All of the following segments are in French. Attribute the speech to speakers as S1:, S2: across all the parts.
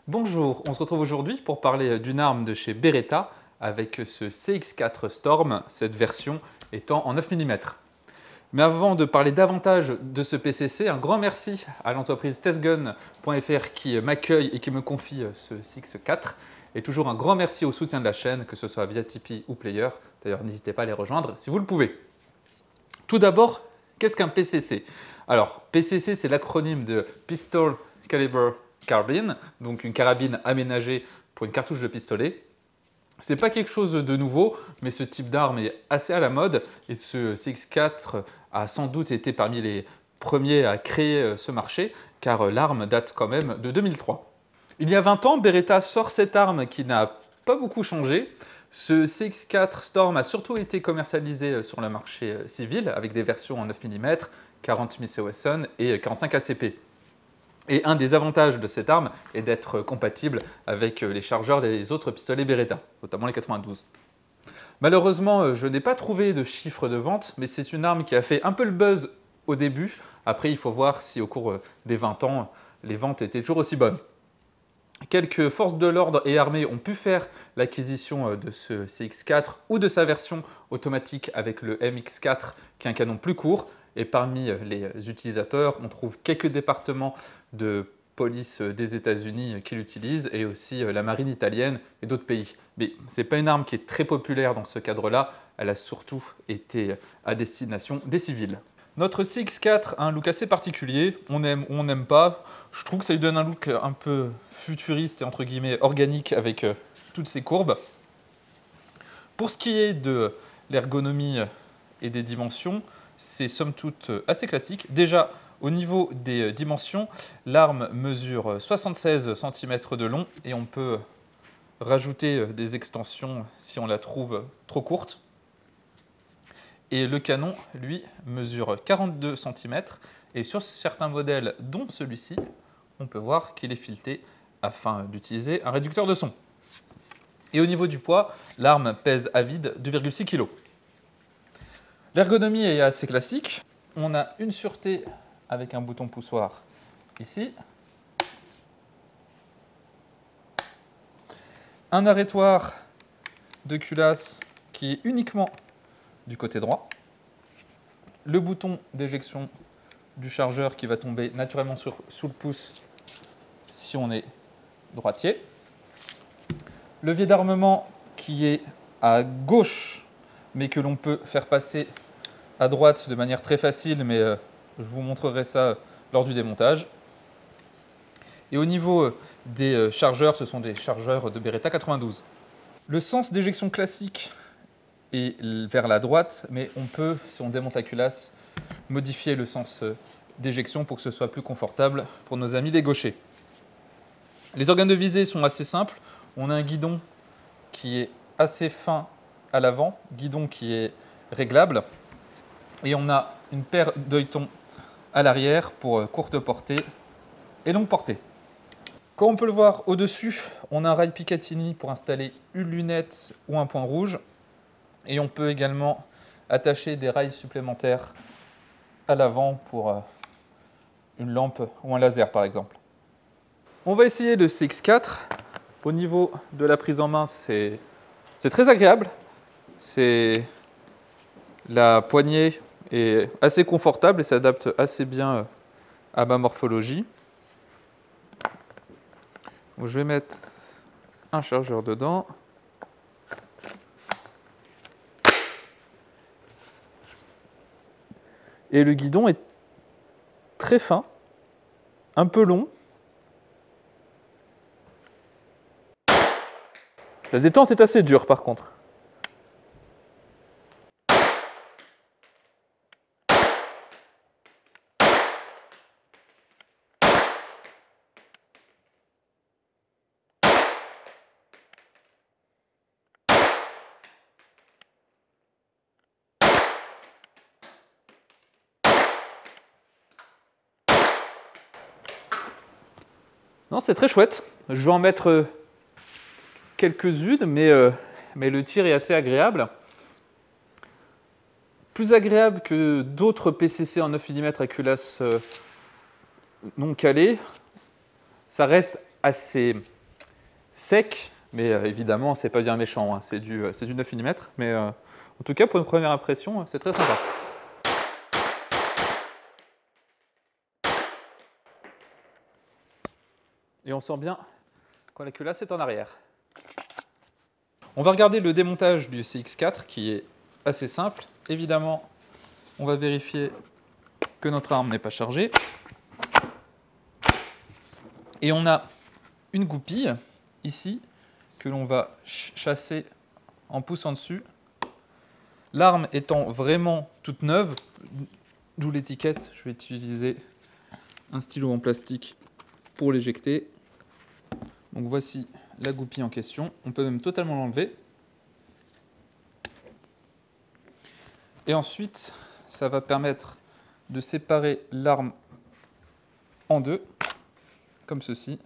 S1: Bonjour, on se retrouve aujourd'hui pour parler d'une arme de chez Beretta avec ce CX4 Storm, cette version étant en 9 mm. Mais avant de parler davantage de ce PCC, un grand merci à l'entreprise testgun.fr qui m'accueille et qui me confie ce CX4. Et toujours un grand merci au soutien de la chaîne, que ce soit via Tipeee ou Player. D'ailleurs, n'hésitez pas à les rejoindre si vous le pouvez. Tout d'abord, qu'est-ce qu'un PCC? Alors, PCC, c'est l'acronyme de Pistol Caliber Carbine, donc une carabine aménagée pour une cartouche de pistolet. C'est pas quelque chose de nouveau, mais ce type d'arme est assez à la mode et ce CX4 a sans doute été parmi les premiers à créer ce marché, car l'arme date quand même de 2003. Il y a 20 ans, Beretta sort cette arme qui n'a pas beaucoup changé. Ce CX4 Storm a surtout été commercialisé sur le marché civil avec des versions en 9 mm, 40 Smith & Wesson et 45 ACP. Et un des avantages de cette arme est d'être compatible avec les chargeurs des autres pistolets Beretta, notamment les 92. Malheureusement, je n'ai pas trouvé de chiffres de vente, mais c'est une arme qui a fait un peu le buzz au début. Après, il faut voir si au cours des 20 ans, les ventes étaient toujours aussi bonnes. Quelques forces de l'ordre et armées ont pu faire l'acquisition de ce CX4 ou de sa version automatique avec le MX4 qui est un canon plus court. Et parmi les utilisateurs, on trouve quelques départements de police des États-Unis qui l'utilisent et aussi la marine italienne et d'autres pays. Mais ce n'est pas une arme qui est très populaire dans ce cadre-là, elle a surtout été à destination des civils. Notre CX4 a un look assez particulier, on aime ou on n'aime pas. Je trouve que ça lui donne un look un peu futuriste et entre guillemets organique avec toutes ces courbes. Pour ce qui est de l'ergonomie et des dimensions, c'est somme toute assez classique. Déjà, au niveau des dimensions, l'arme mesure 76 cm de long et on peut rajouter des extensions si on la trouve trop courte. Et le canon, lui, mesure 42 cm et sur certains modèles, dont celui-ci, on peut voir qu'il est fileté afin d'utiliser un réducteur de son. Et au niveau du poids, l'arme pèse à vide 2,6 kg. L'ergonomie est assez classique. On a une sûreté avec un bouton poussoir ici. Un arrêtoir de culasse qui est uniquement du côté droit. Le bouton d'éjection du chargeur qui va tomber naturellement sous le pouce si on est droitier. Levier d'armement qui est à gauche mais que l'on peut faire passer à droite de manière très facile, mais je vous montrerai ça lors du démontage. Et au niveau des chargeurs, ce sont des chargeurs de Beretta 92. Le sens d'éjection classique est vers la droite, mais on peut, si on démonte la culasse, modifier le sens d'éjection pour que ce soit plus confortable pour nos amis les gauchers. Les organes de visée sont assez simples. On a un guidon qui est assez fin à l'avant, guidon qui est réglable. Et on a une paire d'œilletons à l'arrière pour courte portée et longue portée. Comme on peut le voir au-dessus, on a un rail Picatinny pour installer une lunette ou un point rouge. Et on peut également attacher des rails supplémentaires à l'avant pour une lampe ou un laser par exemple. On va essayer le CX4. Au niveau de la prise en main, c'est très agréable. La poignée est assez confortable et s'adapte assez bien à ma morphologie. Donc, je vais mettre un chargeur dedans. Et le guidon est très fin, un peu long. La détente est assez dure par contre. Non, c'est très chouette. Je vais en mettre quelques-unes, mais le tir est assez agréable. Plus agréable que d'autres PCC en 9 mm à culasse non calée. Ça reste assez sec, mais évidemment, c'est pas bien méchant, hein, c'est du 9 mm. Mais en tout cas, pour une première impression, c'est très sympa. Et on sent bien quand la culasse est en arrière. On va regarder le démontage du CX4 qui est assez simple. Évidemment, on va vérifier que notre arme n'est pas chargée. Et on a une goupille ici que l'on va chasser en poussant dessus. L'arme étant vraiment toute neuve, d'où l'étiquette, je vais utiliser un stylo en plastique pour l'éjecter. Donc voici la goupille en question. On peut même totalement l'enlever. Et ensuite, ça va permettre de séparer l'arme en deux, comme ceci.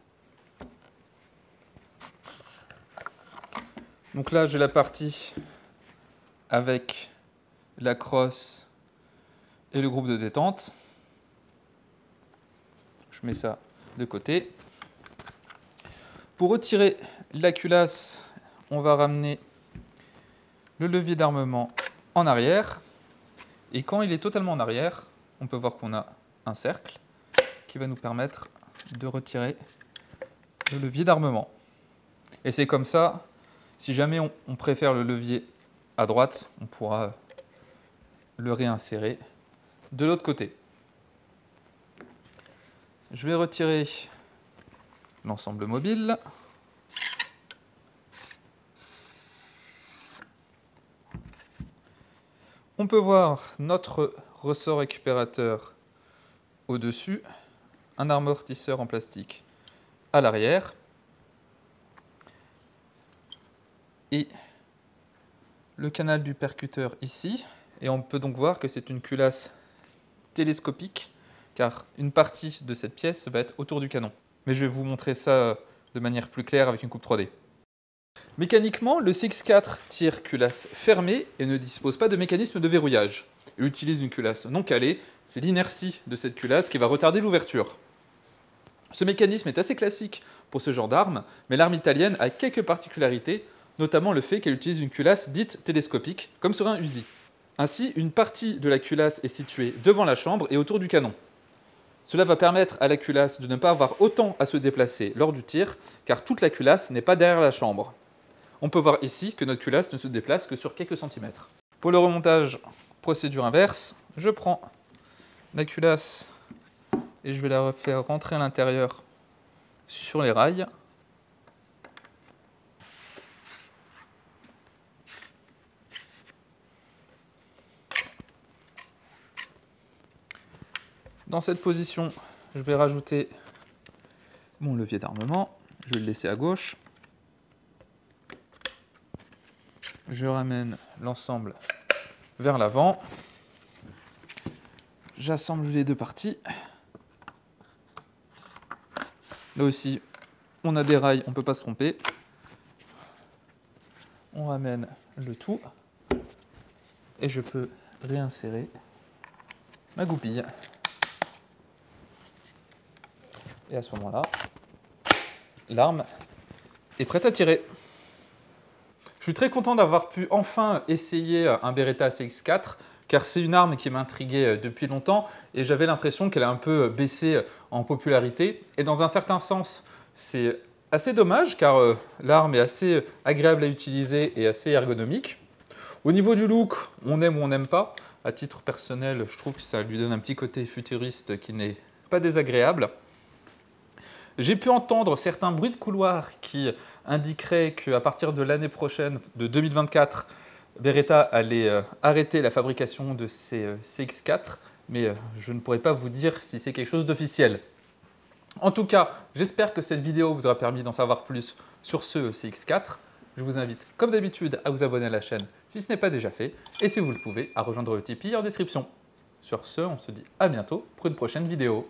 S1: Donc là, j'ai la partie avec la crosse et le groupe de détente. Je mets ça de côté. Pour retirer la culasse, on va ramener le levier d'armement en arrière. Et quand il est totalement en arrière, on peut voir qu'on a un cercle qui va nous permettre de retirer le levier d'armement. Et c'est comme ça, si jamais on préfère le levier à droite, on pourra le réinsérer de l'autre côté. Je vais retirer l'ensemble mobile. On peut voir notre ressort récupérateur au-dessus, un amortisseur en plastique à l'arrière et le canal du percuteur ici. Et on peut donc voir que c'est une culasse télescopique car une partie de cette pièce va être autour du canon. Mais je vais vous montrer ça de manière plus claire avec une coupe 3D. Mécaniquement, le CX4 tire culasse fermée et ne dispose pas de mécanisme de verrouillage. Il utilise une culasse non calée, c'est l'inertie de cette culasse qui va retarder l'ouverture. Ce mécanisme est assez classique pour ce genre d'arme, mais l'arme italienne a quelques particularités, notamment le fait qu'elle utilise une culasse dite télescopique, comme sur un Uzi. Ainsi, une partie de la culasse est située devant la chambre et autour du canon. Cela va permettre à la culasse de ne pas avoir autant à se déplacer lors du tir, car toute la culasse n'est pas derrière la chambre. On peut voir ici que notre culasse ne se déplace que sur quelques centimètres. Pour le remontage, procédure inverse, je prends la culasse et je vais la faire rentrer à l'intérieur sur les rails. Dans cette position, je vais rajouter mon levier d'armement. Je vais le laisser à gauche. Je ramène l'ensemble vers l'avant. J'assemble les deux parties. Là aussi, on a des rails, on ne peut pas se tromper. On ramène le tout. Et je peux réinsérer ma goupille. Et à ce moment-là, l'arme est prête à tirer. Je suis très content d'avoir pu enfin essayer un Beretta CX4, car c'est une arme qui m'intriguait depuis longtemps et j'avais l'impression qu'elle a un peu baissé en popularité. Et dans un certain sens, c'est assez dommage, car l'arme est assez agréable à utiliser et assez ergonomique. Au niveau du look, on aime ou on n'aime pas. À titre personnel, je trouve que ça lui donne un petit côté futuriste qui n'est pas désagréable. J'ai pu entendre certains bruits de couloir qui indiqueraient qu'à partir de l'année prochaine, de 2024, Beretta allait arrêter la fabrication de ces CX4, mais je ne pourrais pas vous dire si c'est quelque chose d'officiel. En tout cas, j'espère que cette vidéo vous aura permis d'en savoir plus sur ce CX4. Je vous invite, comme d'habitude, à vous abonner à la chaîne si ce n'est pas déjà fait, et si vous le pouvez, à rejoindre le Tipeee en description. Sur ce, on se dit à bientôt pour une prochaine vidéo.